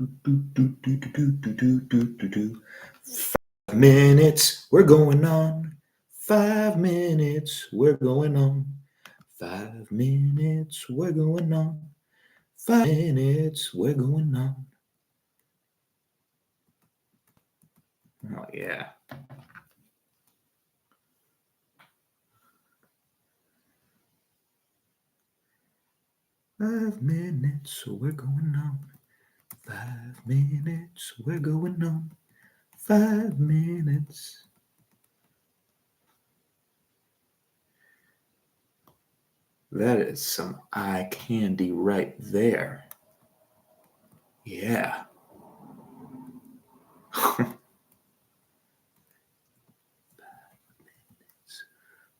5 minutes, we're going on. 5 minutes, we're going on. 5 minutes, we're going on. 5 minutes, we're going on. Oh, yeah. "5 minutes, we're going on. 5 minutes, we're going on. 5 minutes." That is some eye candy right there. Yeah.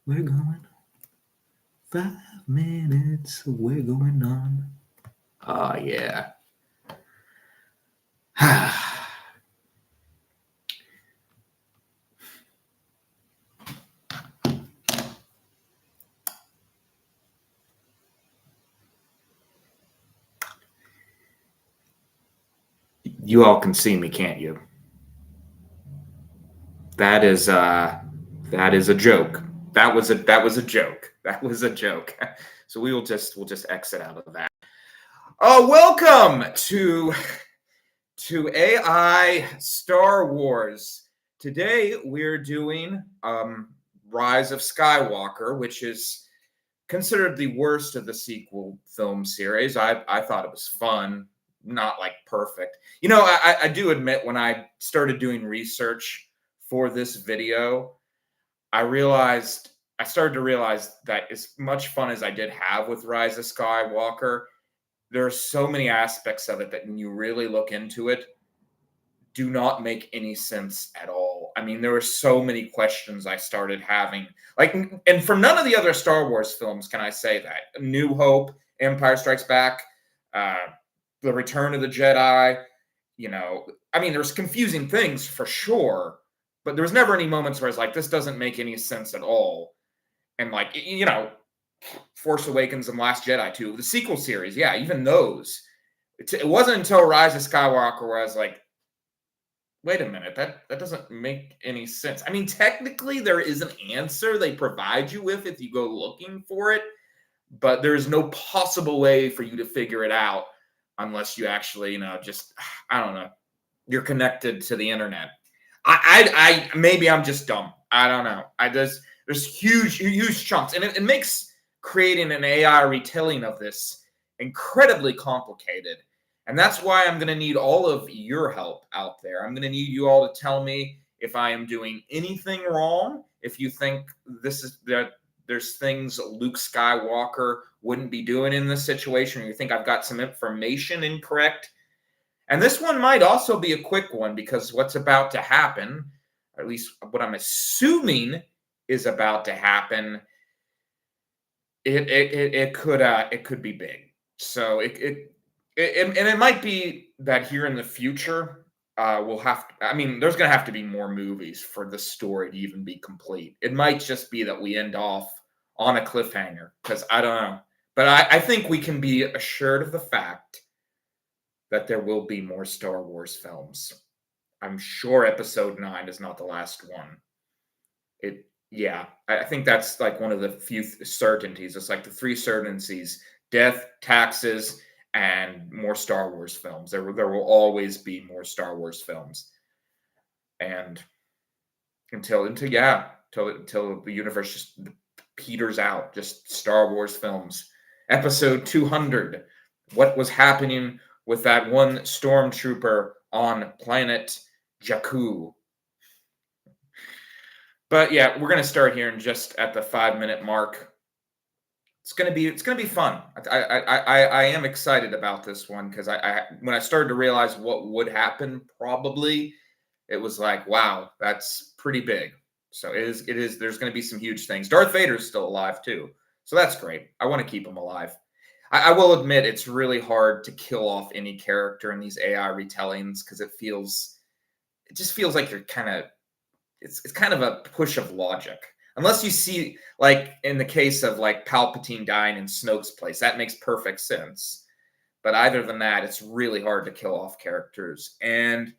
We're going on. 5 minutes, we're going on. Oh, yeah. You all can see me, can't you? That is a joke. That was a joke. That was a joke. So we'll just exit out of that. Welcome to AI Star Wars. Today we're doing Rise of Skywalker, which is considered the worst of the sequel film series. I thought it was fun, not like perfect. You know, I do admit when I started doing research for this video, I started to realize that as much fun as I did have with Rise of Skywalker, there are so many aspects of it that when you really look into it, do not make any sense at all. I mean, there were so many questions I started having. Like, and for none of the other Star Wars films can I say that. New Hope, Empire Strikes Back, The Return of the Jedi, you know, I mean, there's confusing things for sure, but there was never any moments where I was like, this doesn't make any sense at all. And like, you know, Force Awakens and Last Jedi too, the sequel series, yeah, even those. It wasn't until Rise of Skywalker where I was like, wait a minute, that doesn't make any sense. I mean, technically, there is an answer they provide you with if you go looking for it, but there's no possible way for you to figure it out unless you actually, you know, just, I don't know, you're connected to the internet. I maybe I'm just dumb. I don't know. There's huge chunks, and it makes creating an AI retelling of this incredibly complicated. And that's why I'm going to need all of your help out there. I'm going to need you all to tell me if I am doing anything wrong, if you think that there's things Luke Skywalker wouldn't be doing in this situation, or you think I've got some information incorrect. And this one might also be a quick one because what's about to happen, or at least what I'm assuming is about to happen, it could be big. So it might be that here in the future, we'll have to, I mean, there's going to have to be more movies for the story to even be complete. It might just be that we end off on a cliffhanger because I don't know. But I think we can be assured of the fact that there will be more Star Wars films. I'm sure Episode 9 is not the last one. Yeah, I think that's like one of the few certainties. It's like the three certainties: death, taxes, and more Star Wars films. There will always be more Star Wars films, and until the universe just peters out, just Star Wars films. Episode 200. What was happening with that one stormtrooper on planet Jakku? But yeah, we're gonna start here and just at the 5 minute mark. It's gonna be fun. I am excited about this one because when I started to realize what would happen, probably it was like, wow, that's pretty big. So it is. There's gonna be some huge things. Darth Vader's still alive too, so that's great. I want to keep him alive. I will admit it's really hard to kill off any character in these AI retellings because it just feels like you're kind of. It's kind of a push of logic. Unless you see, like in the case of like Palpatine dying in Snoke's place, that makes perfect sense. But either than that, it's really hard to kill off characters. And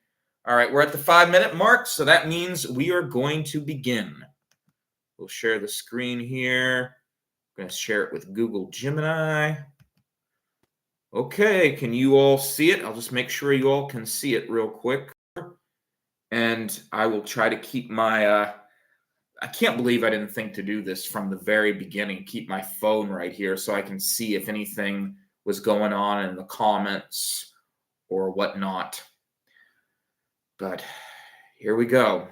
all right, we're at the 5-minute mark, so that means we are going to begin. We'll share the screen here. I'm going to share it with Google Gemini. Okay, can you all see it? I'll just make sure you all can see it real quick. And I will try to keep my, I can't believe I didn't think to do this from the very beginning. Keep my phone right here so I can see if anything was going on in the comments or whatnot. But here we go.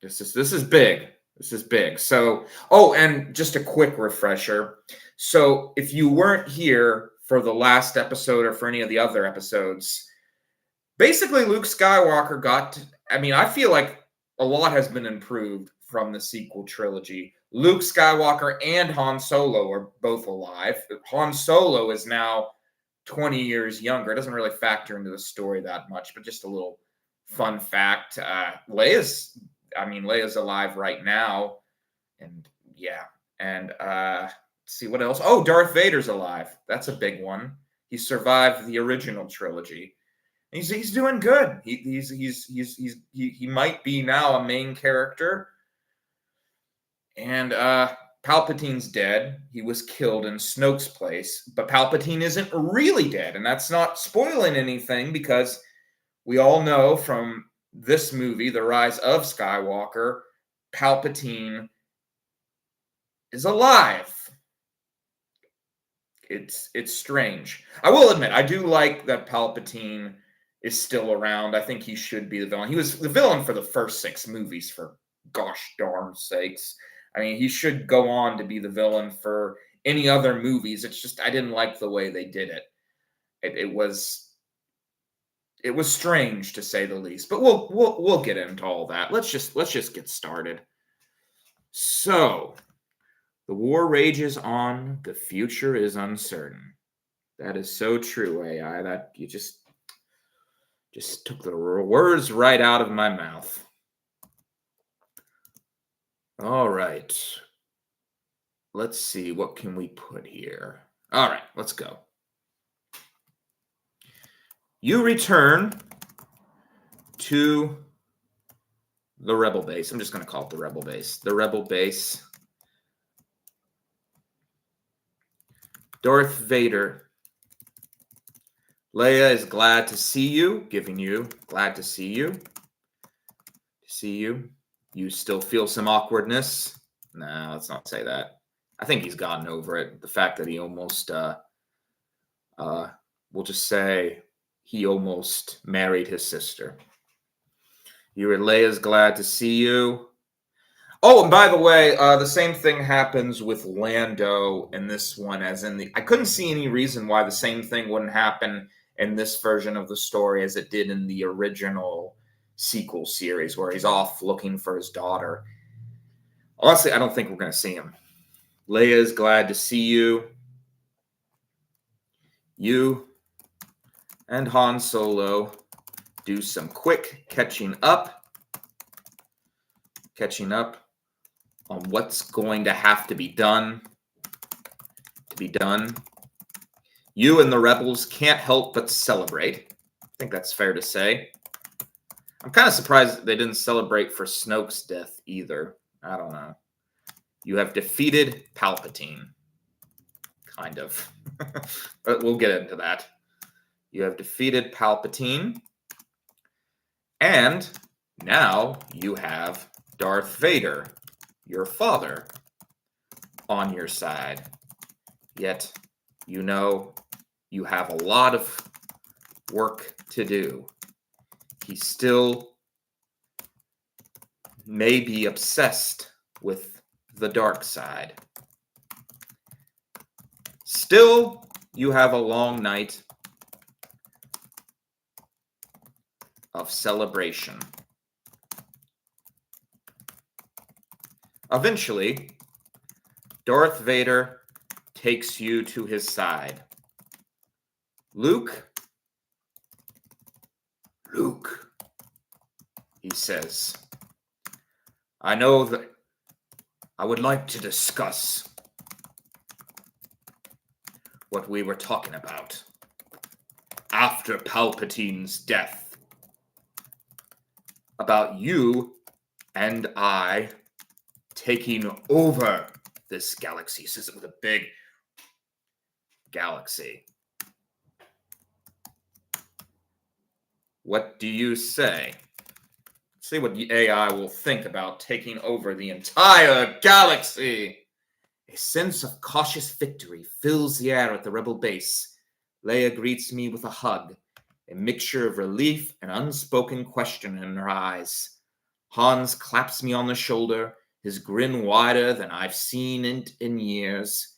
This is big. This is big. So, oh, and just a quick refresher. So if you weren't here for the last episode or for any of the other episodes, basically Luke Skywalker I feel like a lot has been improved from the sequel trilogy. Luke Skywalker and Han Solo are both alive. Han Solo is now 20 years younger. It doesn't really factor into the story that much, but just a little fun fact. Leia's alive right now. And yeah. And let's see what else. Oh, Darth Vader's alive. That's a big one. He survived the original trilogy. He's doing good. He might be now a main character. And Palpatine's dead. He was killed in Snoke's place, but Palpatine isn't really dead, and that's not spoiling anything because we all know from this movie, The Rise of Skywalker, Palpatine is alive. It's strange. I will admit, I do like that Palpatine is still around. I think he should be the villain. He was the villain for the first 6 movies, for gosh darn sakes. I mean, he should go on to be the villain for any other movies. It's just I didn't like the way they did it. It was strange to say the least. But we'll get into all that. Let's just get started. So, the war rages on. The future is uncertain. That is so true, AI. That you just took the words right out of my mouth. All right. Let's see. What can we put here? All right. Let's go. You return to the Rebel base. I'm just going to call it the Rebel base. The Rebel base. Darth Vader. Leia is glad to see you. Giving you. Glad to see you. You still feel some awkwardness? No, let's not say that. I think he's gotten over it. The fact that he almost, we'll just say he almost married his sister. Leia's glad to see you. Oh, and by the way, the same thing happens with Lando in this one as in I couldn't see any reason why the same thing wouldn't happen in this version of the story as it did in the original sequel series where he's off looking for his daughter. Honestly, I don't think we're going to see him. Leia is glad to see you. You and Han Solo do some quick catching up on what's going to have to be done. You and the rebels can't help but celebrate. I think that's fair to say. I'm kind of surprised they didn't celebrate for Snoke's death either. I don't know. You have defeated Palpatine. Kind of. But we'll get into that. You have defeated Palpatine. And now you have Darth Vader, your father, on your side. Yet, you know you have a lot of work to do. He still may be obsessed with the dark side. Still, you have a long night of celebration. Eventually, Darth Vader takes you to his side. Luke, he says, I know that I would like to discuss what we were talking about. after Palpatine's death. About you and I taking over this galaxy. He says it with a big galaxy. What do you say? See what the AI will think about taking over the entire galaxy. A sense of cautious victory fills the air at the rebel base. Leia greets me with a hug, a mixture of relief and unspoken question in her eyes. Hans claps me on the shoulder, his grin wider than I've seen it in years.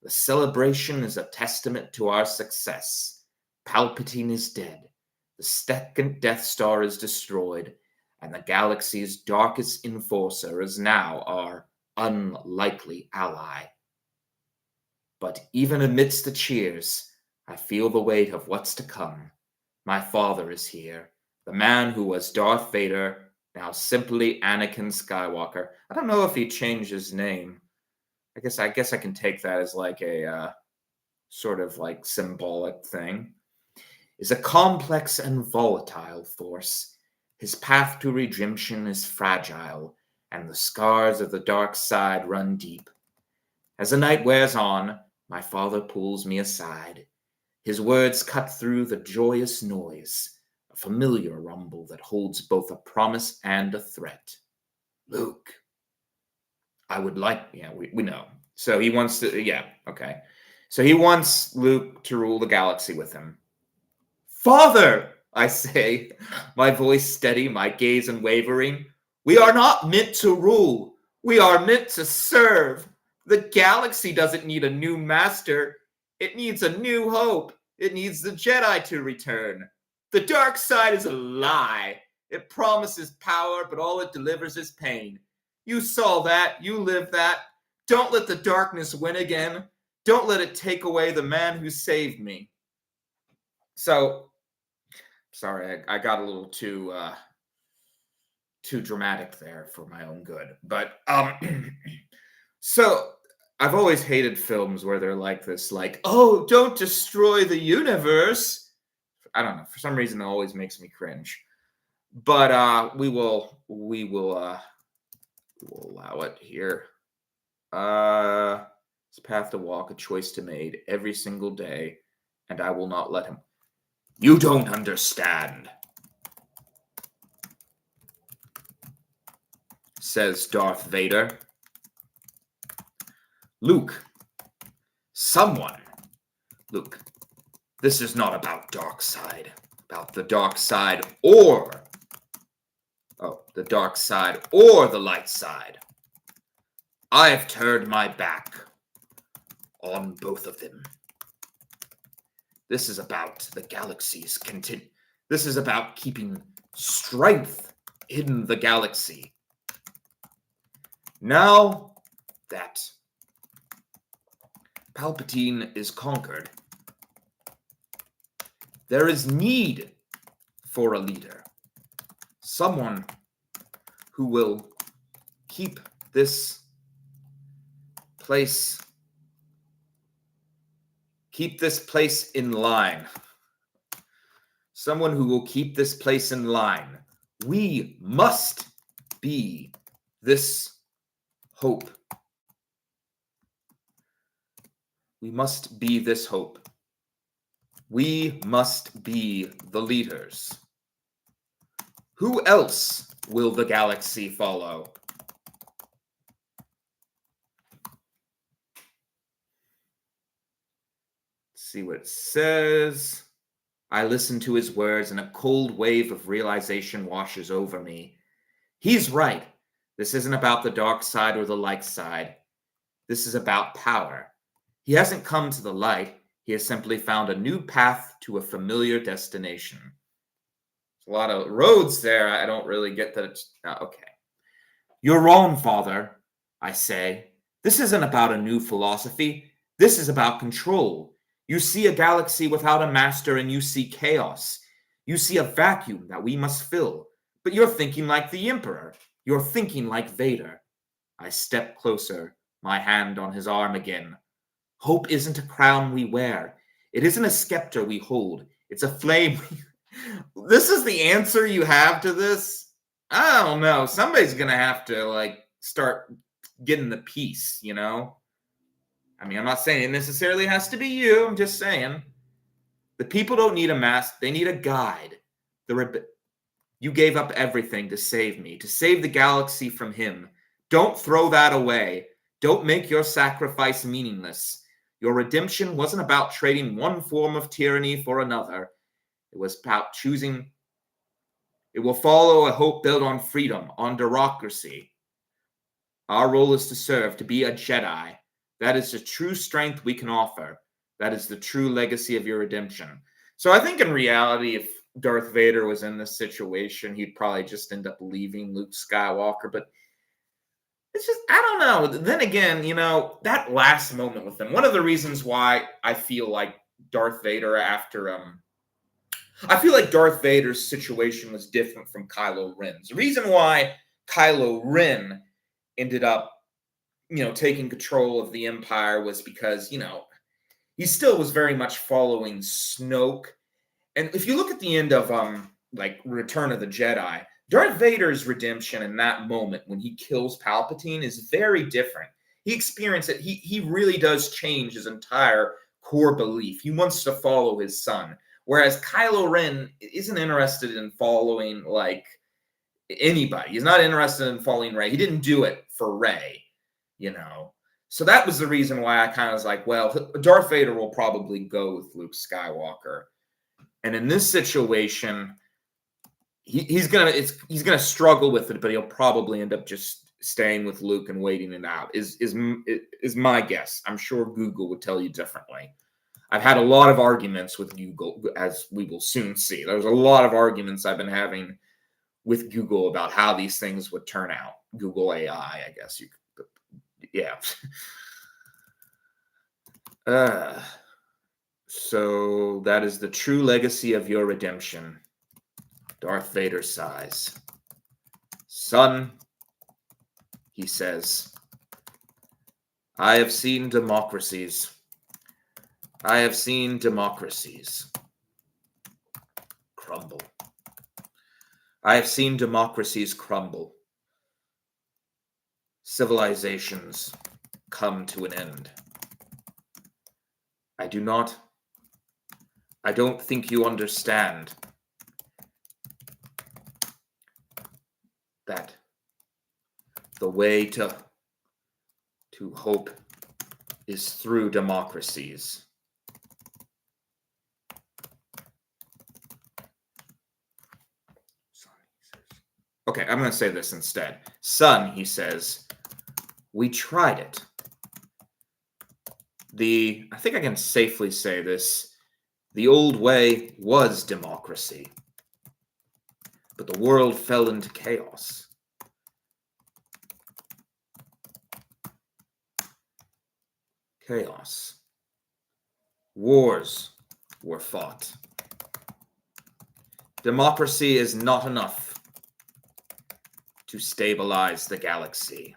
The celebration is a testament to our success. Palpatine is dead. The second Death Star is destroyed, and the galaxy's darkest enforcer is now our unlikely ally. But even amidst the cheers, I feel the weight of what's to come. My father is here, the man who was Darth Vader, now simply Anakin Skywalker. I don't know if he changed his name. I guess I can take that as like a sort of like symbolic thing. Is a complex and volatile force. His path to redemption is fragile, and the scars of the dark side run deep. As the night wears on, my father pulls me aside. His words cut through the joyous noise, a familiar rumble that holds both a promise and a threat. Luke, I would like, we know. So he wants to, okay. So he wants Luke to rule the galaxy with him. Father, I say, my voice steady, my gaze unwavering. We are not meant to rule. We are meant to serve. The galaxy doesn't need a new master. It needs a new hope. It needs the Jedi to return. The dark side is a lie. It promises power, but all it delivers is pain. You saw that. You lived that. Don't let the darkness win again. Don't let it take away the man who saved me. So, sorry, I got a little too dramatic there for my own good. But so I've always hated films where they're like this, like, oh, don't destroy the universe. I don't know. For some reason, it always makes me cringe. But we will allow it here. It's a path to walk, a choice to make every single day, and I will not let him. You don't understand, says Darth Vader. Luke, Luke, this is not about the dark side or the light side. I have turned my back on both of them. This is about the galaxy's content. This is about keeping strength in the galaxy. Now that Palpatine is conquered, there is need for a leader. Someone who will keep this place in line. Someone who will keep this place in line. We must be this hope. We must be this hope. We must be the leaders. Who else will the galaxy follow? See what it says. I listen to his words, and a cold wave of realization washes over me. He's right. This isn't about the dark side or the light side. This is about power. He hasn't come to the light. He has simply found a new path to a familiar destination. There's a lot of roads there. I don't really get that. Okay. You're wrong, Father, I say. This isn't about a new philosophy. This is about control. You see a galaxy without a master, and you see chaos. You see a vacuum that we must fill. But you're thinking like the Emperor. You're thinking like Vader. I step closer, my hand on his arm again. Hope isn't a crown we wear. It isn't a scepter we hold. It's a flame. This is the answer you have to this? I don't know. Somebody's going to have to, like, start getting the peace, you know? I mean, I'm not saying it necessarily has to be you. I'm just saying. The people don't need a mask. They need a guide. You gave up everything to save me, to save the galaxy from him. Don't throw that away. Don't make your sacrifice meaningless. Your redemption wasn't about trading one form of tyranny for another. It was about choosing. It will follow a hope built on freedom, on democracy. Our role is to serve, to be a Jedi. That is the true strength we can offer. That is the true legacy of your redemption. So I think in reality, if Darth Vader was in this situation, he'd probably just end up leaving Luke Skywalker. But it's just, I don't know. Then again, you know, that last moment with him, one of the reasons why I feel like Darth Vader I feel like Darth Vader's situation was different from Kylo Ren's. The reason why Kylo Ren ended up, you know, taking control of the Empire was because, you know, he still was very much following Snoke. And if you look at the end of like Return of the Jedi, Darth Vader's redemption in that moment when he kills Palpatine is very different. He experienced it. He really does change his entire core belief. He wants to follow his son. Whereas Kylo Ren isn't interested in following like anybody. He's not interested in following Rey. He didn't do it for Rey, you know. So that was the reason why I kind of was like, well, Darth Vader will probably go with Luke Skywalker. And in this situation, he's gonna struggle with it, but he'll probably end up just staying with Luke and waiting it out. Is my guess. I'm sure Google would tell you differently. I've had a lot of arguments with Google, as we will soon see. There's a lot of arguments I've been having with Google about how these things would turn out. Google AI, I guess you could, yeah. So that is the true legacy of your redemption. Darth Vader sighs. Son, he says, I have seen democracies. I have seen democracies crumble. I have seen democracies crumble. Civilizations come to an end. I don't think you understand that the way to hope is through democracies. Okay, I'm going to say this instead. Son, he says, we tried it. I think I can safely say this, the old way was democracy. But the world fell into chaos. Chaos. Wars were fought. Democracy is not enough to stabilize the galaxy.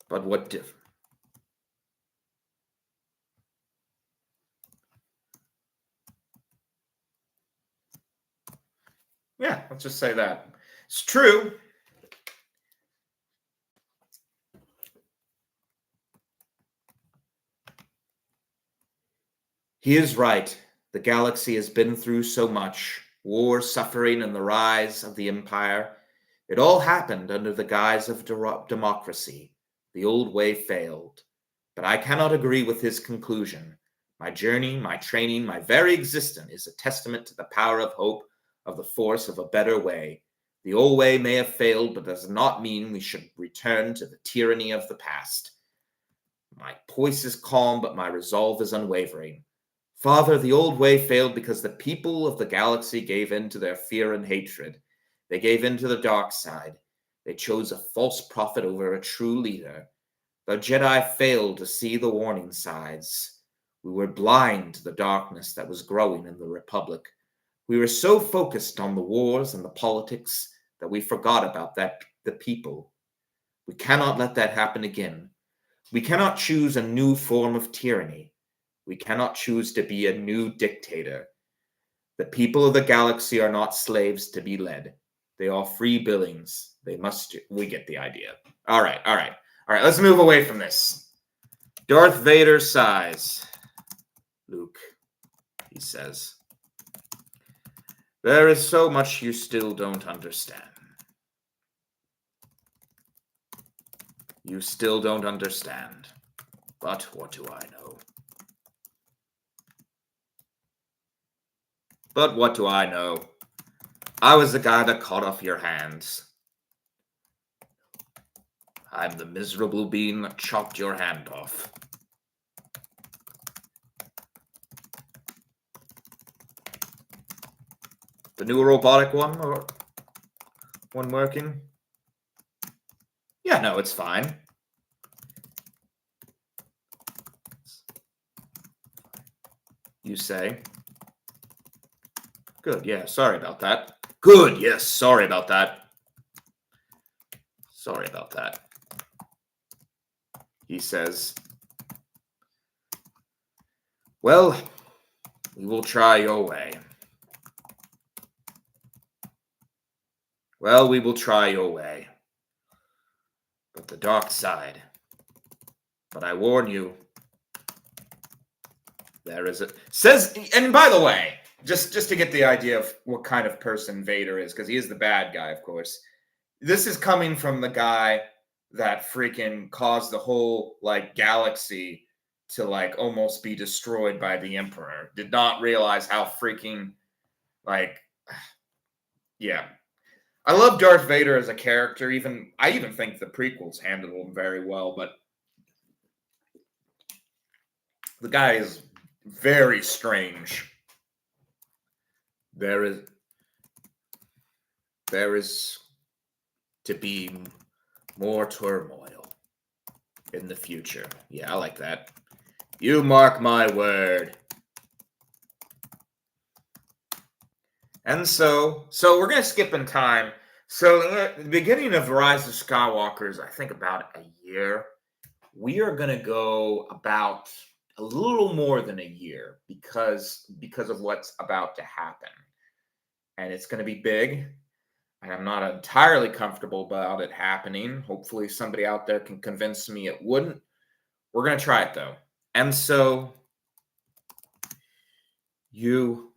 But what difference? Yeah, let's just say that. It's true. He is right. The galaxy has been through so much. War, suffering, and the rise of the Empire. It all happened under the guise of democracy. The old way failed. But I cannot agree with his conclusion. My journey, my training, my very existence is a testament to the power of hope, of the force of a better way. The old way may have failed, but does not mean we should return to the tyranny of the past. My voice is calm, but my resolve is unwavering. Father, the old way failed because the people of the galaxy gave in to their fear and hatred. They gave in to the dark side. They chose a false prophet over a true leader. The Jedi failed to see the warning signs. We were blind to the darkness that was growing in the Republic. We were so focused on the wars and the politics that we forgot about that the people. We cannot let that happen again. We cannot choose a new form of tyranny. We cannot choose to be a new dictator. The people of the galaxy are not slaves to be led. They are free beings. We get the idea. All right. Let's move away from this. Darth Vader sighs. Luke, he says, there is so much you still don't understand. You still don't understand. But what do I know? But what do I know? I was the guy that cut off your hands. I'm the miserable being that chopped your hand off. The new robotic one, or one working? Yeah, no, it's fine. You say. Good, yeah, sorry about that. Good, yes, sorry about that. Sorry about that. He says, well, we will try your way. Well, we will try your way. But the dark side. But I warn you, there is a... Says, and by the way, just to get the idea of what kind of person Vader is, because he is the bad guy, of course. This is coming from the guy that freaking caused the whole, like, galaxy to, like, almost be destroyed by the Emperor. Did not realize how freaking, like, yeah. I love Darth Vader as a character. I even think the prequels handled him very well, but the guy is very strange. There is to be more turmoil in the future. Yeah, I like that. You mark my word. And so we're going to skip in time. So the beginning of Rise of Skywalker is, I think, about a year. We are going to go about a little more than a year because of what's about to happen. And it's going to be big. And I'm not entirely comfortable about it happening. Hopefully somebody out there can convince me it wouldn't. We're going to try it, though. And so you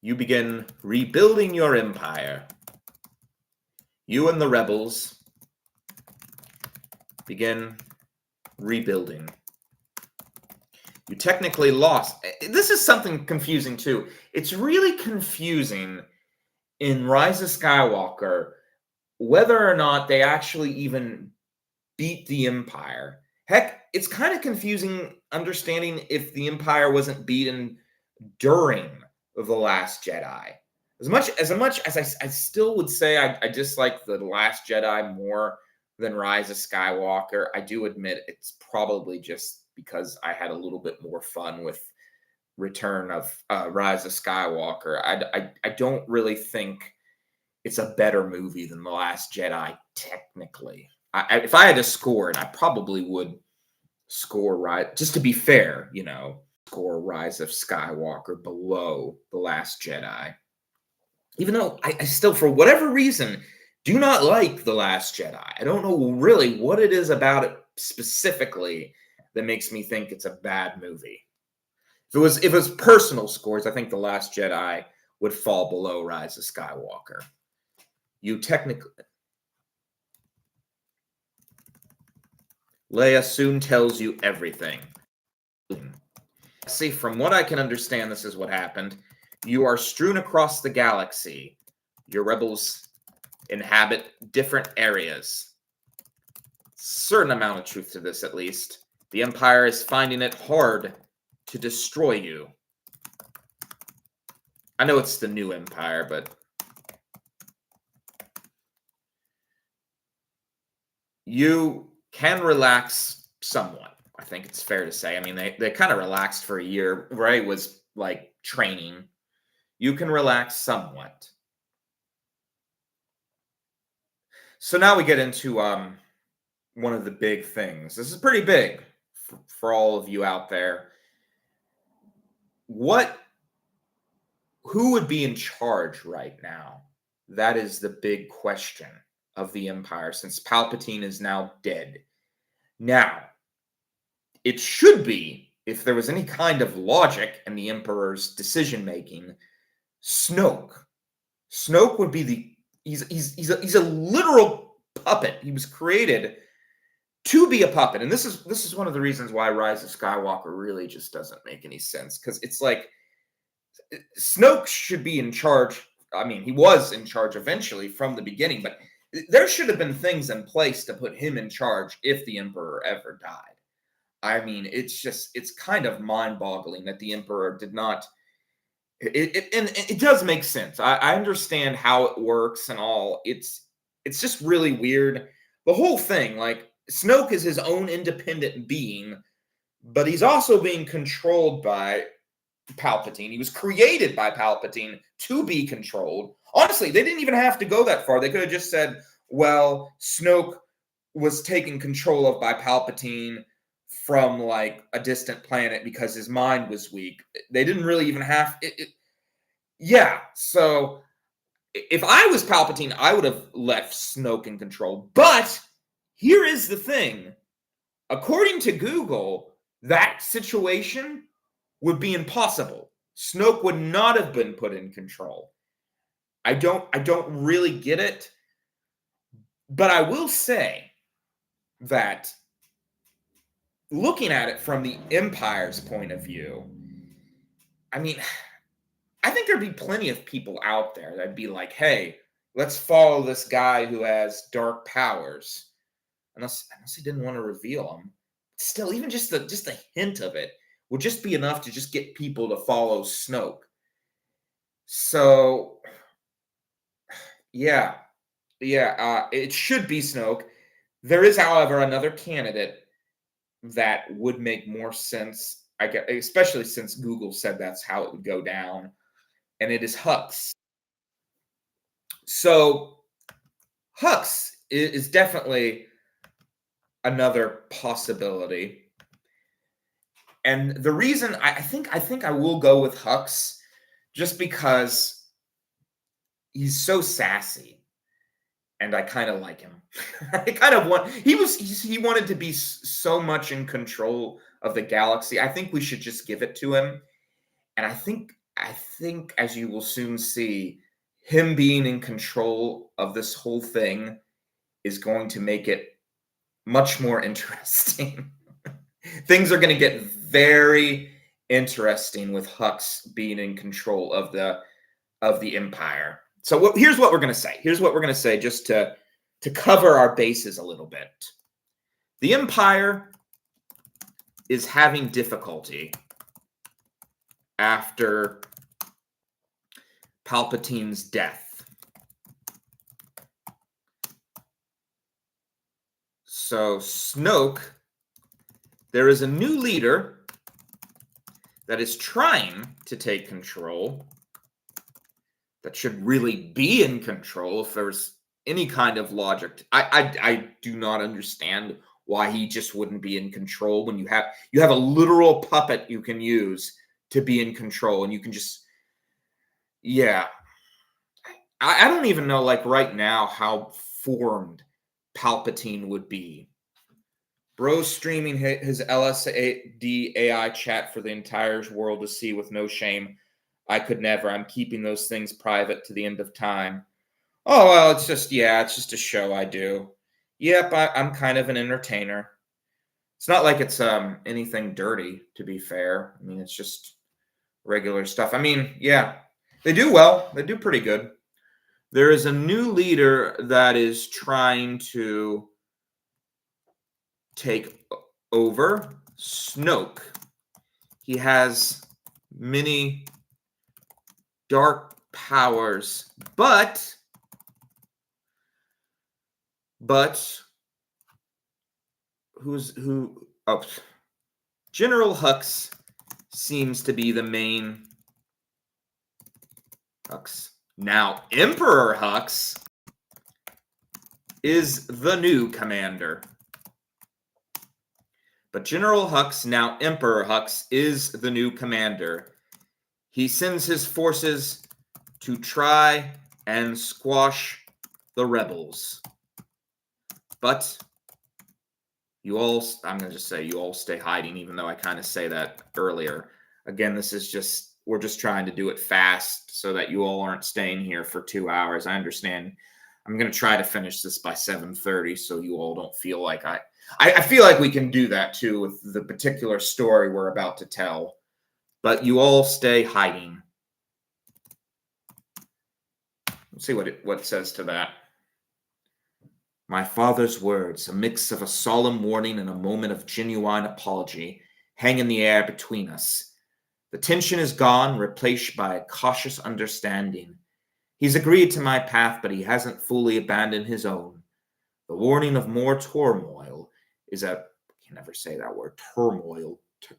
begin rebuilding your empire. You and the rebels begin rebuilding. You technically lost. This is something confusing, too. It's really confusing in Rise of Skywalker whether or not they actually even beat the Empire. Heck, it's kind of confusing understanding if the Empire wasn't beaten during The Last Jedi. As much as I still would say I dislike The Last Jedi more than Rise of Skywalker, I do admit it's probably just because I had a little bit more fun with Return of Rise of Skywalker. I don't really think it's a better movie than The Last Jedi, technically. If I had to score it, I probably would score just to be fair, score Rise of Skywalker below The Last Jedi. Even though I still, for whatever reason, do not like The Last Jedi. I don't know really what it is about it specifically that makes me think it's a bad movie. If it was personal scores, I think The Last Jedi would fall below Rise of Skywalker. You technically... Leia soon tells you everything. See, from what I can understand, this is what happened. You are strewn across the galaxy. Your rebels inhabit different areas. Certain amount of truth to this, at least. The Empire is finding it hard to destroy you. I know it's the new Empire, but you can relax somewhat. I think it's fair to say. I mean, they kind of relaxed for a year. Rey was like training. You can relax somewhat. So now we get into one of the big things. This is pretty big for all of you out there. What who would be in charge right now? That is the big question of the Empire, since Palpatine is now dead. Now, it should be, if there was any kind of logic in the Emperor's decision making, Snoke. Snoke would be he's a literal puppet. He was created to be a puppet, and this is one of the reasons why Rise of Skywalker really just doesn't make any sense, because it's like Snoke should be in charge. I mean, he was in charge eventually from the beginning, but there should have been things in place to put him in charge if the Emperor ever died. I mean, it's kind of mind-boggling that the Emperor did not. And it does make sense. I understand how it works and all. It's just really weird. The whole thing, like Snoke is his own independent being, but he's also being controlled by Palpatine. He was created by Palpatine to be controlled. Honestly, they didn't even have to go that far. They could have just said, well, Snoke was taken control of by Palpatine from like a distant planet because his mind was weak. They didn't really even have it. Yeah, so if I was Palpatine, I would have left Snoke in control. But here is the thing. According to Google, that situation would be impossible. Snoke would not have been put in control. I don't really get it. But I will say that looking at it from the Empire's point of view, I mean, I think there'd be plenty of people out there that'd be like, hey, let's follow this guy who has dark powers. Unless he didn't want to reveal them. Still, even just the hint of it would just be enough to just get people to follow Snoke. So, yeah, it should be Snoke. There is, however, another candidate that would make more sense, I guess, especially since Google said that's how it would go down, and it is Hux. So, Hux is definitely another possibility. And the reason I think I will go with Hux just because he's so sassy and I kind of like him. I kind of want he wanted to be so much in control of the galaxy. I think we should just give it to him. And I think as you will soon see, him being in control of this whole thing is going to make it much more interesting. Things are going to get very interesting with Hux being in control of the Empire. So here's what we're going to say. Here's what we're going to say just to cover our bases a little bit. The Empire is having difficulty after Palpatine's death. So Snoke, there is a new leader that is trying to take control, that should really be in control if there's any kind of logic. I do not understand why he just wouldn't be in control when you have a literal puppet you can use to be in control, and you can just, yeah. I don't even know, like, right now how formed Palpatine would be. Bro's streaming his LSD AI chat for the entire world to see with no shame. I could never. I'm keeping those things private to the end of time. Oh, well, it's just a show I do. Yep, I'm kind of an entertainer. It's not like it's anything dirty, to be fair. I mean, it's just regular stuff. I mean, yeah, they do well. They do pretty good. There is a new leader that is trying to take over, Snoke. He has many dark powers, but General Hux seems to be the main Hux. Now, Emperor Hux is the new commander. But General Hux, now Emperor Hux, is the new commander. He sends his forces to try and squash the rebels. But you all, I'm going to just say you all stay hiding, even though I kind of say that earlier. Again, this is just, we're just trying to do it fast so that you all aren't staying here for 2 hours. I understand. I'm going to try to finish this by 7:30 so you all don't feel like I feel like we can do that too with the particular story we're about to tell. But you all stay hiding. Let's see what it says to that. My father's words, a mix of a solemn warning and a moment of genuine apology, hang in the air between us. The tension is gone, replaced by a cautious understanding. He's agreed to my path, but he hasn't fully abandoned his own. The warning of more turmoil is I can never say that word,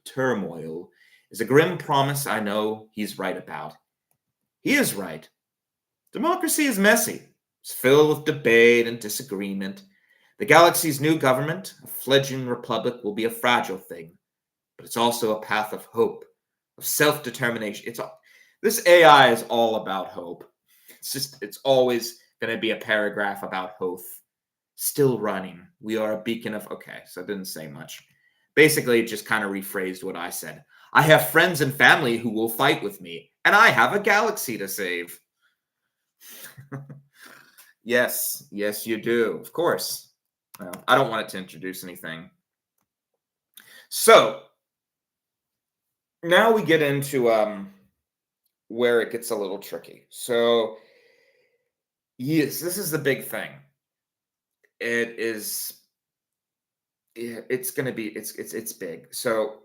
turmoil is a grim promise I know he's right about. He is right. Democracy is messy. It's filled with debate and disagreement. The galaxy's new government, a fledgling republic, will be a fragile thing, but it's also a path of hope, of self-determination. This AI is all about hope. It's always going to be a paragraph about hope. Still running. We are a beacon of, okay, so it didn't say much. Basically, it just kind of rephrased what I said. I have friends and family who will fight with me, and I have a galaxy to save. Yes, you do. Of course. Well, I don't want it to introduce anything. So, now we get into where it gets a little tricky. So, yes, this is the big thing. It's going to be, it's big. So,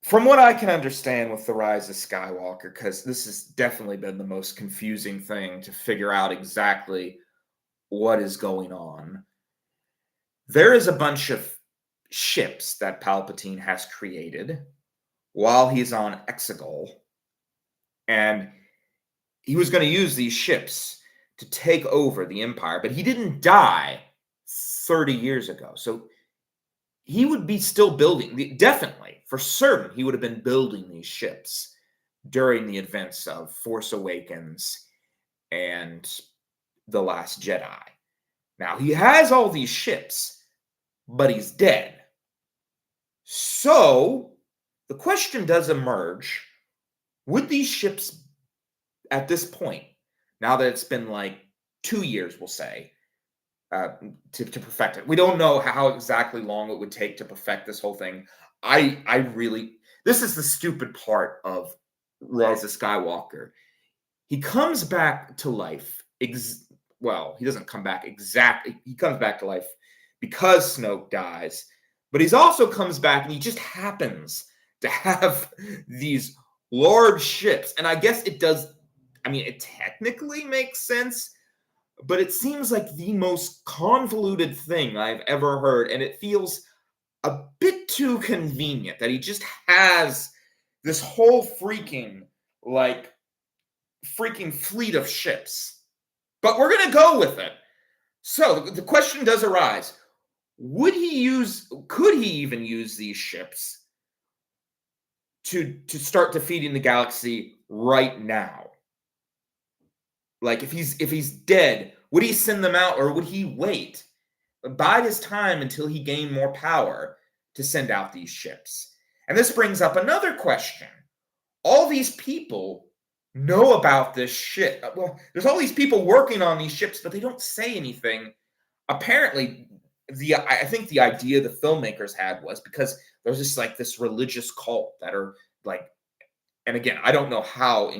from what I can understand with the rise of Skywalker, because this has definitely been the most confusing thing to figure out exactly what is going on. There is a bunch of ships that Palpatine has created while he's on Exegol, and he was going to use these ships to take over the Empire, but he didn't die 30 years ago. So he would be still building, definitely, for certain, he would have been building these ships during the events of Force Awakens and The Last Jedi. Now, he has all these ships, but he's dead. So, the question does emerge, would these ships, at this point, now that it's been like 2 years, we'll say, to perfect it. We don't know how exactly long it would take to perfect this whole thing. This is the stupid part of Rise of Skywalker. He comes back to life. He doesn't come back exactly. He comes back to life because Snoke dies, but he also comes back and he just happens to have these large ships. And I guess it does. I mean, it technically makes sense, but it seems like the most convoluted thing I've ever heard. And it feels a bit too convenient that he just has this whole freaking fleet of ships. But we're going to go with it. So the question does arise. Could he even use these ships to start defeating the galaxy right now? Like, if he's dead, would he send them out, or would he wait, bide his time until he gained more power to send out these ships? And this brings up another question. All these people know about this shit. Well, there's all these people working on these ships, but they don't say anything. Apparently, I think the idea the filmmakers had was because there's just like this religious cult that are like, and again, I don't know how,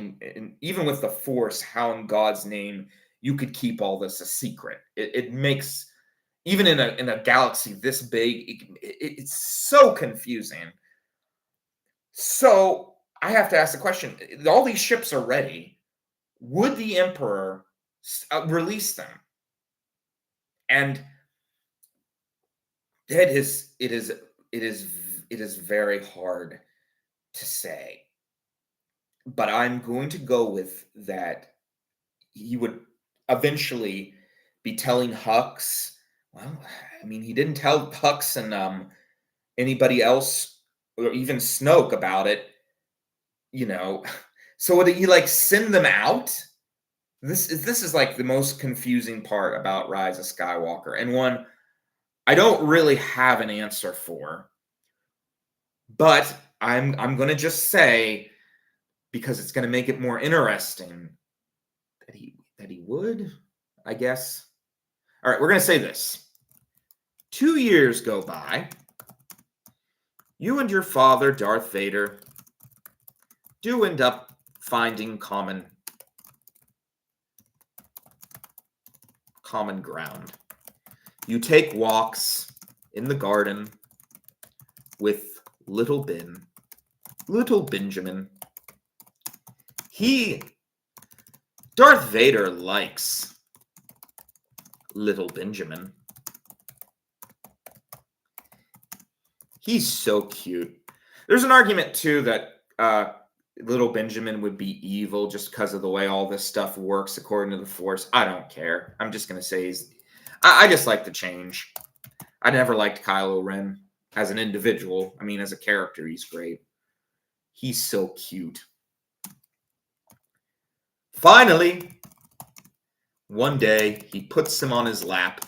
even with the Force, how in God's name you could keep all this a secret. It makes, even in a galaxy this big, it's so confusing. So I have to ask the question: all these ships are ready. Would the Emperor release them? And it is very hard to say. But I'm going to go with that he would eventually be telling Hux. Well, I mean, he didn't tell Hux and anybody else or even Snoke about it, you know. So would he like send them out? This is like the most confusing part about Rise of Skywalker, and one I don't really have an answer for. But I'm gonna just say, because it's gonna make it more interesting, that he would, I guess. All right, we're gonna say this. 2 years go by. You and your father, Darth Vader, do end up finding common ground. You take walks in the garden with little Benjamin. Darth Vader likes little Benjamin. He's so cute. There's an argument too that little Benjamin would be evil just because of the way all this stuff works according to the Force. I don't care. I'm just gonna say I just like the change. I never liked Kylo Ren as an individual. I mean, as a character, he's great. He's so cute. Finally, one day he puts him on his lap,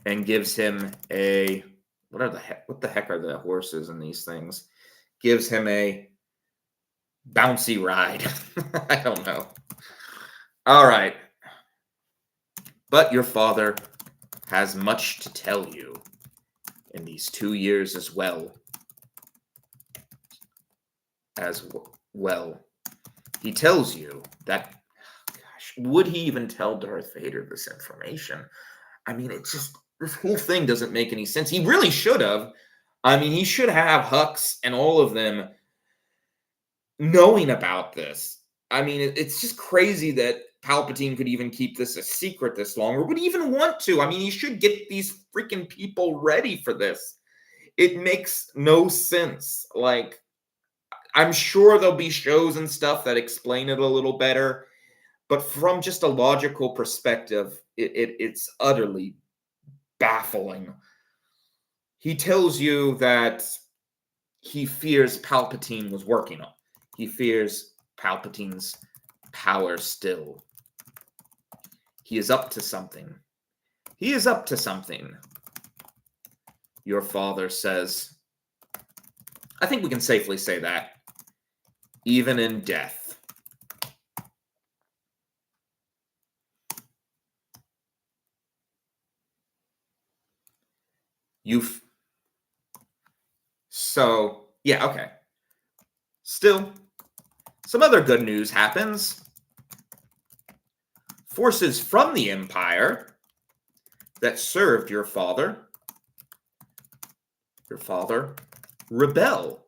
and gives him a what the heck are the horses in these things? Gives him a bouncy ride. I don't know. All right. But your father has much to tell you in these 2 years as well. He tells you that, gosh, would he even tell Darth Vader this information? I mean, it's just, this whole thing doesn't make any sense. He really should have. I mean, he should have Hux and all of them knowing about this. I mean, it's just crazy that Palpatine could even keep this a secret this long, or would even want to. I mean, he should get these freaking people ready for this. It makes no sense. Like, I'm sure there'll be shows and stuff that explain it a little better, but from just a logical perspective, it's utterly baffling. He tells you that he fears Palpatine was working on. He fears Palpatine's power still. He is up to something. Your father says. I think we can safely say that. Even in death. So, yeah, okay. Still, some other good news happens. Forces from the Empire that served your father rebel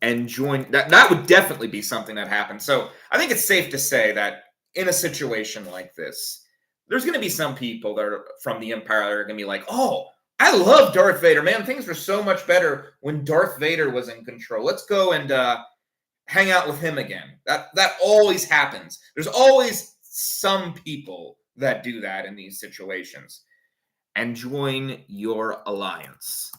and join. That would definitely be something that happens. So I think it's safe to say that in a situation like this, there's going to be some people that are from the Empire that are going to be like, oh, I love Darth Vader, man. Things were so much better when Darth Vader was in control. Let's go and hang out with him again. That always happens. There's always some people that do that in these situations. And join your alliance.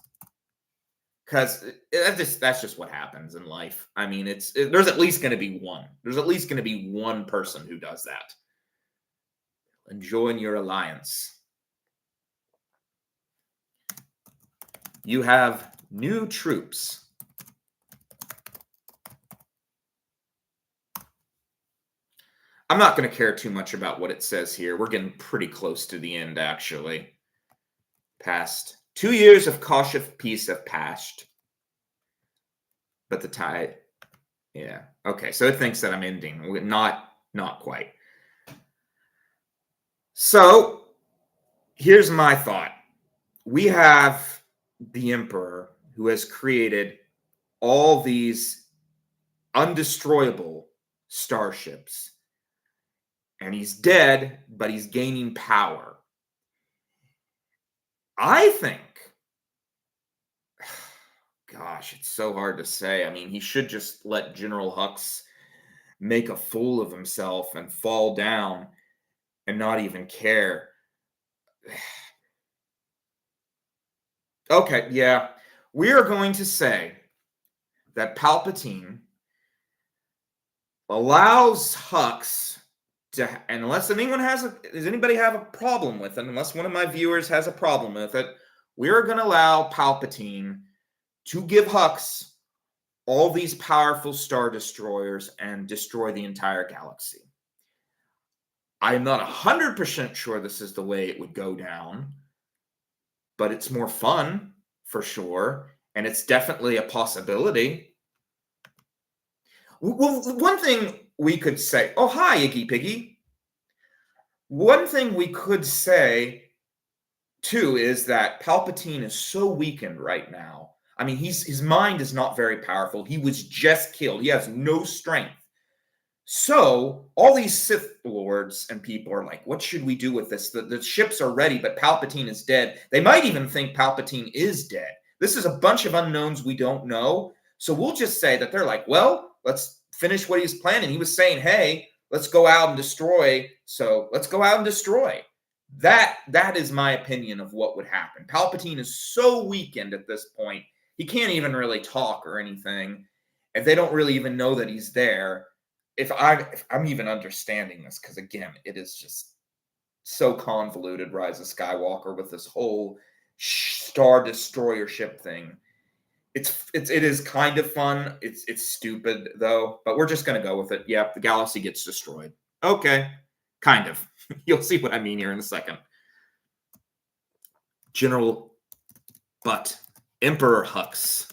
Because that's just what happens in life. I mean, there's at least going to be one. There's at least going to be one person who does that. And join your alliance. You have new troops. I'm not going to care too much about what it says here. We're getting pretty close to the end, actually. Past 2 years of cautious peace have passed. But the tide, yeah. Okay, so it thinks that I'm ending. Not quite. So, here's my thought. We have the Emperor who has created all these undestroyable starships. And he's dead, but he's gaining power. I think, gosh, it's so hard to say. I mean, he should just let General Hux make a fool of himself and fall down. and not even care. Okay, yeah. We are going to say that Palpatine allows Hux to, unless anyone does anybody have a problem with it, unless one of my viewers has a problem with it, we're going to allow Palpatine to give Hux all these powerful Star Destroyers and destroy the entire galaxy. I'm not 100% sure this is the way it would go down, but it's more fun for sure, and it's definitely a possibility. Well, one thing we could say, oh, hi, Iggy Piggy. One thing we could say, too, is that Palpatine is so weakened right now. I mean, his mind is not very powerful. He was just killed. He has no strength. So all these Sith lords and people are like, what should we do with this? The ships are ready, but Palpatine is dead. They might even think Palpatine is dead. This is a bunch of unknowns we don't know. So we'll just say that they're like, well, let's finish what he's planning. He was saying, hey, let's go out and destroy. So let's go out and destroy. That is my opinion of what would happen. Palpatine is so weakened at this point. He can't even really talk or anything. If they don't really even know that he's there. If I'm even understanding this, because again, it is just so convoluted, Rise of Skywalker, with this whole Star Destroyer ship thing. It is kind of fun. It's stupid though, but we're just gonna go with it. Yeah, the galaxy gets destroyed. Okay, kind of. You'll see what I mean here in a second. But Emperor Hux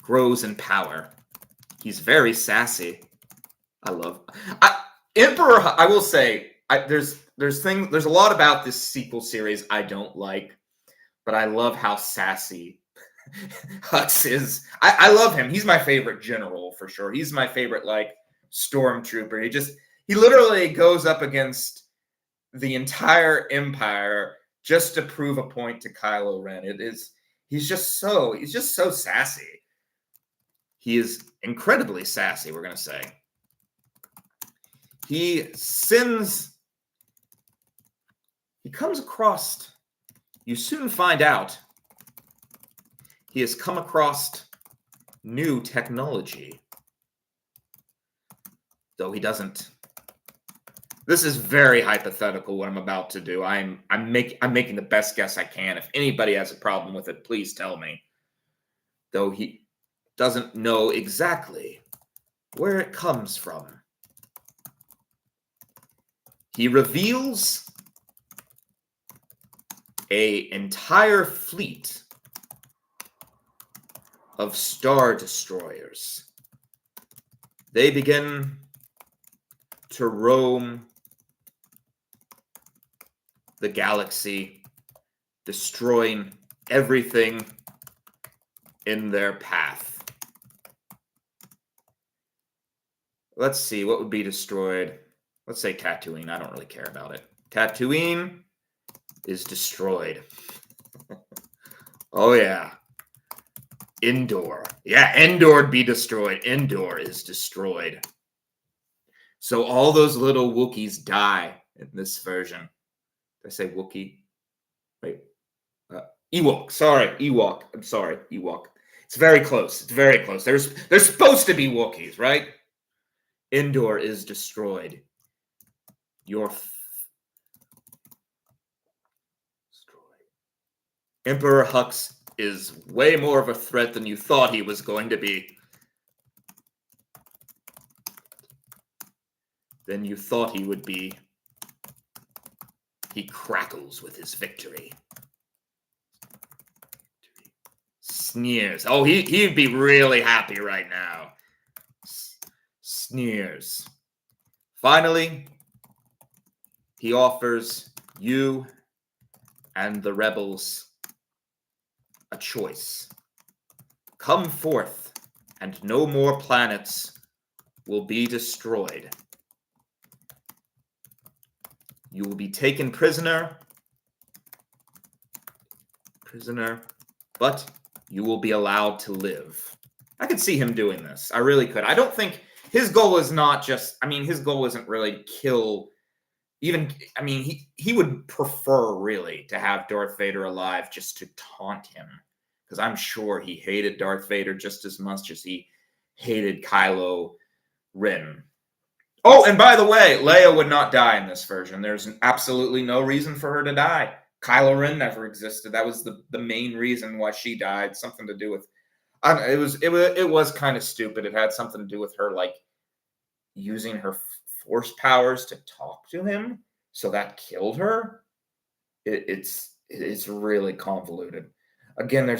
grows in power. He's very sassy. Emperor. I will say, there's a lot about this sequel series I don't like, but I love how sassy Hux is. I love him. He's my favorite general for sure. He's my favorite stormtrooper. He literally goes up against the entire Empire just to prove a point to Kylo Ren. He's just so sassy. He is incredibly sassy, we're going to say. He comes across, you soon find out, he has come across new technology. Though he doesn't. This is very hypothetical, what I'm about to do. I'm making the best guess I can. If anybody has a problem with it, please tell me. Though he doesn't know exactly where it comes from. He reveals an entire fleet of Star Destroyers. They begin to roam the galaxy, destroying everything in their path. Let's see, what would be destroyed? Let's say Tatooine. I don't really care about it. Tatooine is destroyed. Oh, yeah. Endor. Yeah, Endor would be destroyed. Endor is destroyed. So all those little Wookiees die in this version. Did I say Wookiee? Wait. Ewok. Sorry, Ewok. I'm sorry, Ewok. It's very close. It's very close. There's supposed to be Wookiees, right? Endor is destroyed. Emperor Hux is way more of a threat than you thought he was going to be. Than you thought he would be. He crackles with his victory. Sneers. Oh, he'd be really happy right now. Sneers. Finally, he offers you and the rebels a choice. Come forth, and no more planets will be destroyed. You will be taken prisoner, but you will be allowed to live. I could see him doing this. I really could. I don't think his goal is not just, I mean, his goal isn't really to kill even, I mean, he would prefer really to have Darth Vader alive just to taunt him, because I'm sure he hated Darth Vader just as much as he hated Kylo Ren. Oh, and by the way, Leia would not die in this version. There's absolutely no reason for her to die. Kylo Ren never existed. That was the main reason why she died. Something to do with, it was kind of stupid. It had something to do with her like using her force powers to talk to him, so that killed her. It's really convoluted. Again,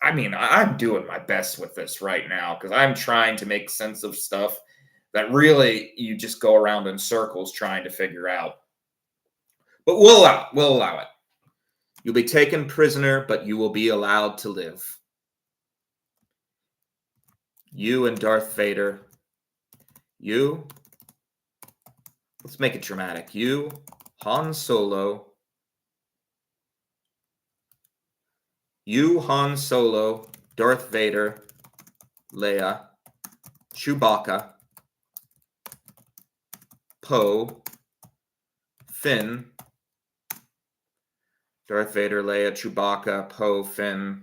I mean, I'm doing my best with this right now because I'm trying to make sense of stuff that really you just go around in circles trying to figure out. But we'll allow it. You'll be taken prisoner, but you will be allowed to live. You and Darth Vader. Let's make it dramatic. You, Han Solo. You, Han Solo, Darth Vader, Leia, Chewbacca, Poe, Finn, Darth Vader, Leia, Chewbacca, Poe, Finn,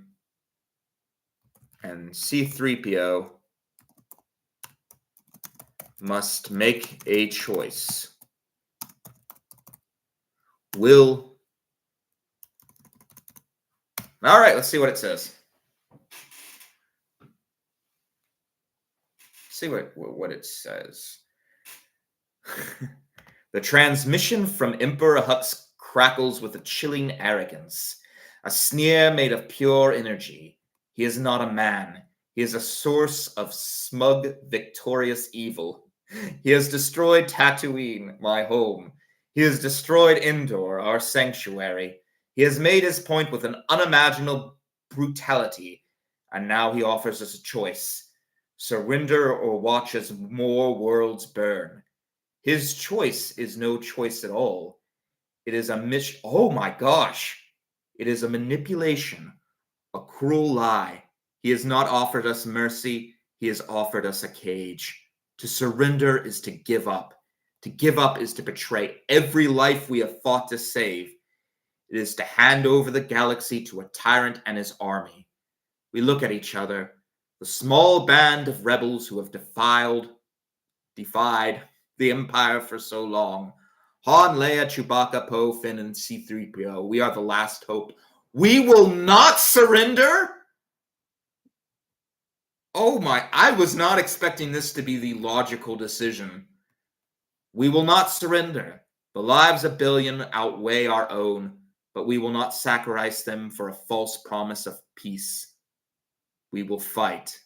and C-3PO must make a choice. All right, let's see what it says. See what it says. The transmission from Emperor Hux crackles with a chilling arrogance, a sneer made of pure energy. He is not a man. He is a source of smug, victorious evil. He has destroyed Tatooine, my home. He has destroyed Endor, our sanctuary. He has made his point with an unimaginable brutality, and now he offers us a choice. Surrender or watch as more worlds burn. His choice is no choice at all. It is a oh my gosh. It is a manipulation, a cruel lie. He has not offered us mercy. He has offered us a cage. To surrender is to give up. To give up is to betray every life we have fought to save. It is to hand over the galaxy to a tyrant and his army. We look at each other, the small band of rebels who have defied the Empire for so long. Han, Leia, Chewbacca, Poe, Finn, and C-3PO. We are the last hope. We will not surrender? Oh my, I was not expecting this to be the logical decision. We will not surrender. The lives of billion outweigh our own, but we will not sacrifice them for a false promise of peace. We will fight.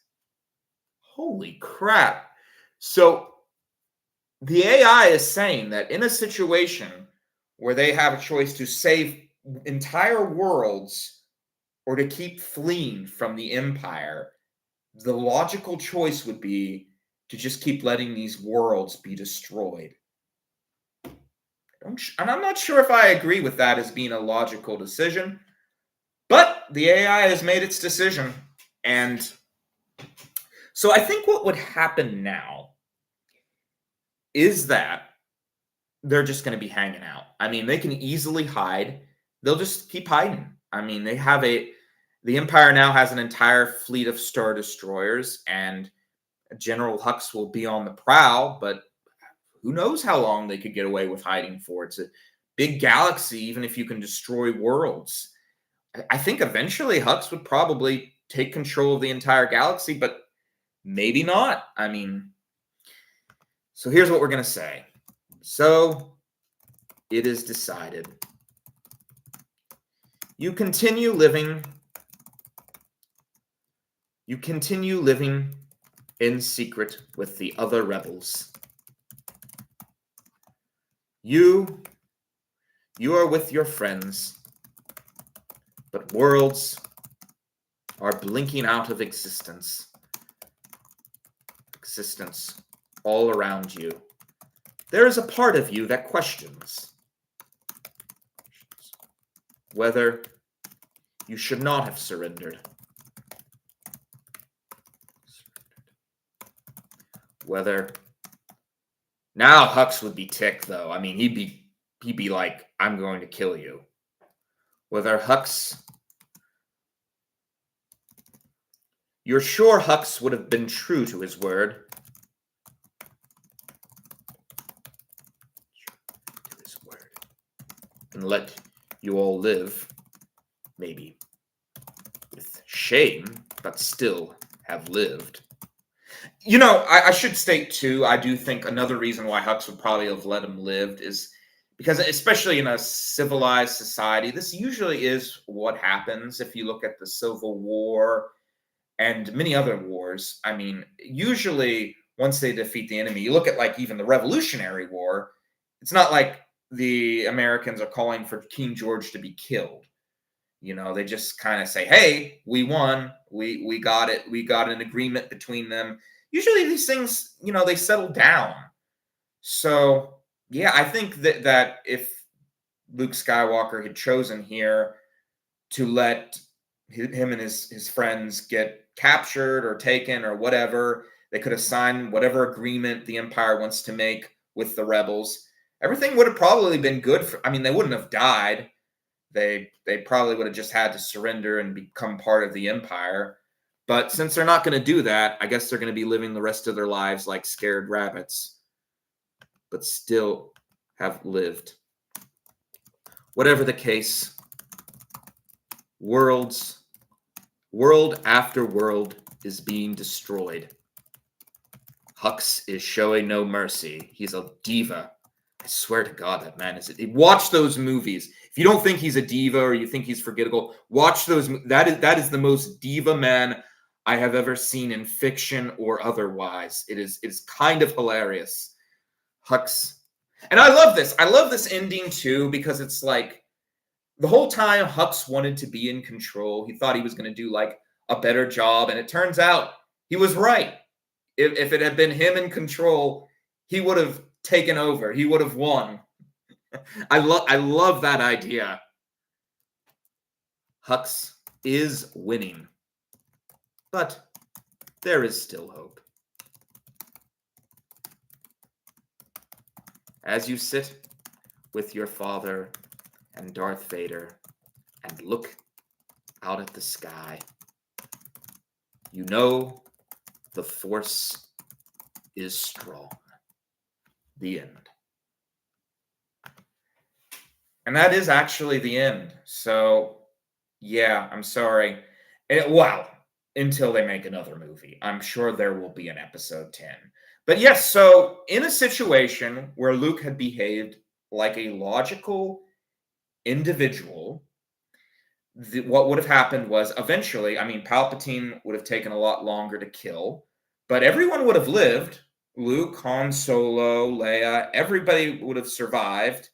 Holy crap. So the AI is saying that in a situation where they have a choice to save entire worlds or to keep fleeing from the Empire, the logical choice would be to just keep letting these worlds be destroyed. And I'm not sure if I agree with that as being a logical decision, but the AI has made its decision. And so I think what would happen now is that they're just going to be hanging out. I mean, they can easily hide. They'll just keep hiding. I mean, the Empire now has an entire fleet of Star Destroyers, and General Hux will be on the prowl, but who knows how long they could get away with hiding for. It's a big galaxy, even if you can destroy worlds. I think eventually Hux would probably take control of the entire galaxy, but maybe not. I mean, so here's what we're going to say. So it is decided. You continue living in secret with the other rebels. You are with your friends, but worlds are blinking out of existence. Existence all around you. There is a part of you that questions whether you should not have surrendered. Whether now Hux would be ticked though. I mean, he'd be like, I'm going to kill you. Whether Hux, you're sure Hux would have been true to his word. To his word. And let you all live, maybe with shame, but still have lived. You know, I should state too, I do think another reason why Hux would probably have let him live is because, especially in a civilized society, this usually is what happens. If you look at the Civil War and many other wars, I mean, usually once they defeat the enemy, you look at like even the Revolutionary War, it's not like the Americans are calling for King George to be killed. You know, they just kind of say, hey, we won. We got it. We got an agreement between them. Usually these things, you know, they settle down. So, yeah, I think that if Luke Skywalker had chosen here to let him and his friends get captured or taken or whatever, they could have signed whatever agreement the Empire wants to make with the rebels. Everything would have probably been good. I mean, they wouldn't have died. They probably would have just had to surrender and become part of the Empire. But since they're not going to do that, I guess they're going to be living the rest of their lives like scared rabbits, but still have lived. Whatever the case, world after world is being destroyed. Hux is showing no mercy. He's a diva. I swear to God, that man is. Watch those movies. If you don't think he's a diva or you think he's forgettable, watch those. That is the most diva man I have ever seen in fiction or otherwise. It's kind of hilarious. Hux, and I love this. I love this ending too because it's like the whole time Hux wanted to be in control. He thought he was going to do like a better job, and it turns out he was right. If it had been him in control, he would have taken over. He would have won. I love that idea. Hux is winning, but there is still hope. As you sit with your father and Darth Vader and look out at the sky, you know the Force is strong. The end. And that is actually the end. So, yeah, I'm sorry. Well, until they make another movie. I'm sure there will be an episode 10. But yes, so in a situation where Luke had behaved like a logical individual, what would have happened was eventually, I mean, Palpatine would have taken a lot longer to kill, but everyone would have lived. Luke, Han Solo, Leia, everybody would have survived.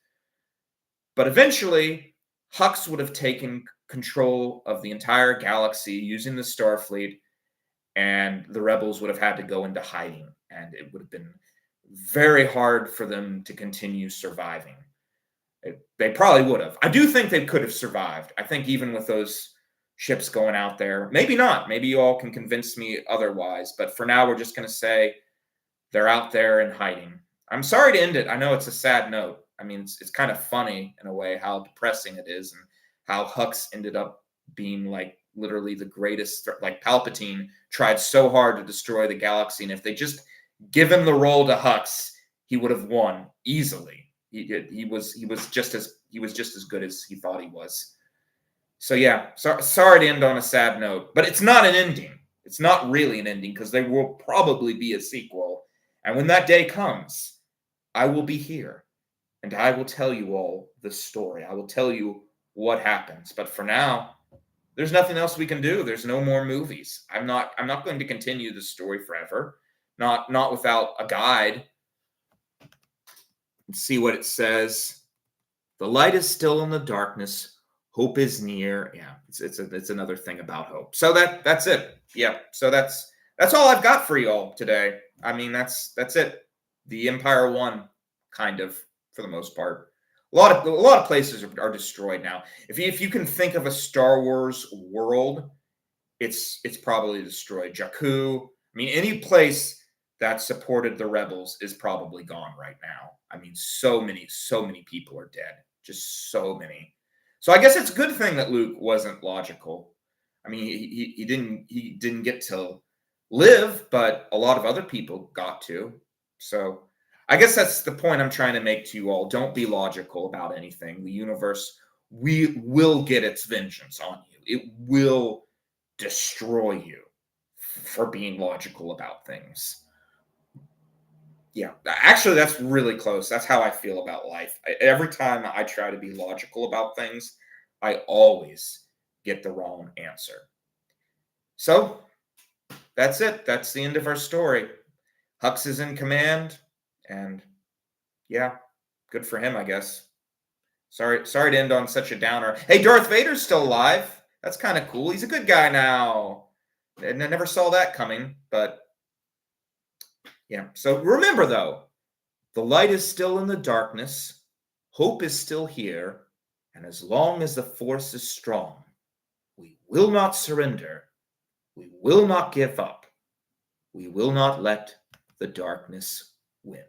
But eventually, Hux would have taken control of the entire galaxy using the Starfleet, and the rebels would have had to go into hiding, and it would have been very hard for them to continue surviving. They probably would have. I do think they could have survived. I think even with those ships going out there, maybe not. Maybe you all can convince me otherwise. But for now, we're just going to say they're out there and hiding. I'm sorry to end it. I know it's a sad note. I mean, it's kind of funny in a way how depressing it is and how Hux ended up being like literally the greatest. Like Palpatine tried so hard to destroy the galaxy, and if they just give him the role to Hux, he would have won easily. He was just as good as he thought he was. So yeah, sorry to end on a sad note, but it's not an ending. It's not really an ending because there will probably be a sequel, and when that day comes, I will be here. And I will tell you all the story. I will tell you what happens. But for now, there's nothing else we can do. There's no more movies. I'm not going to continue the story forever. Not without a guide. Let's see what it says. The light is still in the darkness. Hope is near. Yeah, it's another thing about hope. So that's it. Yeah. So that's all I've got for you all today. I mean, that's it. The Empire won, kind of. For the most part, a lot of places are destroyed now. If you can think of a Star Wars world, it's probably destroyed. Jakku. I mean, any place that supported the rebels is probably gone right now. I mean, so many people are dead. Just so many. So I guess it's a good thing that Luke wasn't logical. I mean, he didn't get to live, but a lot of other people got to. So I guess that's the point I'm trying to make to you all. Don't be logical about anything. The universe will get its vengeance on you. It will destroy you for being logical about things. Yeah, actually, that's really close. That's how I feel about life. Every time I try to be logical about things, I always get the wrong answer. So that's it. That's the end of our story. Hux is in command, and yeah, good for him, I guess. Sorry to end on such a downer. Hey, Darth Vader's still alive. That's kind of cool. He's a good guy now. And I never saw that coming, but yeah. So remember, though, the light is still in the darkness, hope is still here, and as long as the force is strong, we will not surrender, we will not give up, we will not let the darkness win.